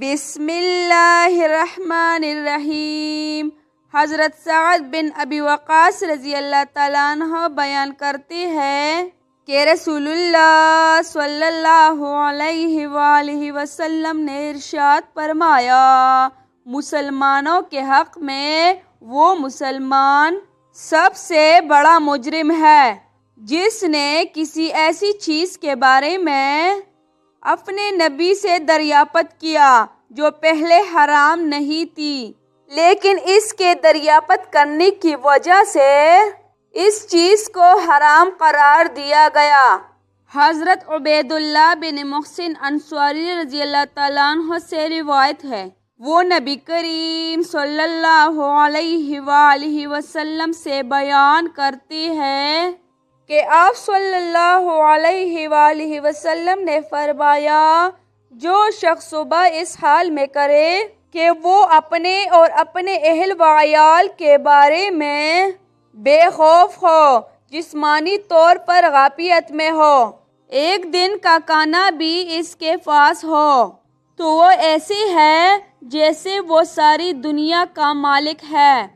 بسم اللہ الرحمن الرحیم۔ حضرت سعد بن ابی وقاص رضی اللہ تعالیٰ عنہ بیان کرتے ہیں کہ رسول اللہ صلی اللہ علیہ وآلہ وسلم نے ارشاد فرمایا، مسلمانوں کے حق میں وہ مسلمان سب سے بڑا مجرم ہے جس نے کسی ایسی چیز کے بارے میں اپنے نبی سے دریافت کیا جو پہلے حرام نہیں تھی، لیکن اس کے دریافت کرنے کی وجہ سے اس چیز کو حرام قرار دیا گیا۔ حضرت عبید اللہ بن محسن انصاری رضی اللہ تعالیٰ عنہ سے روایت ہے، وہ نبی کریم صلی اللہ علیہ وآلہ وسلم سے بیان کرتے ہیں کہ آپ صلی اللہ علیہ وآلہ وسلم نے فرمایا، جو شخص صبح اس حال میں کرے کہ وہ اپنے اور اپنے اہل و عیال کے بارے میں بے خوف ہو، جسمانی طور پر غافیت میں ہو، ایک دن کا کھانا بھی اس کے پاس ہو، تو وہ ایسے ہے جیسے وہ ساری دنیا کا مالک ہے۔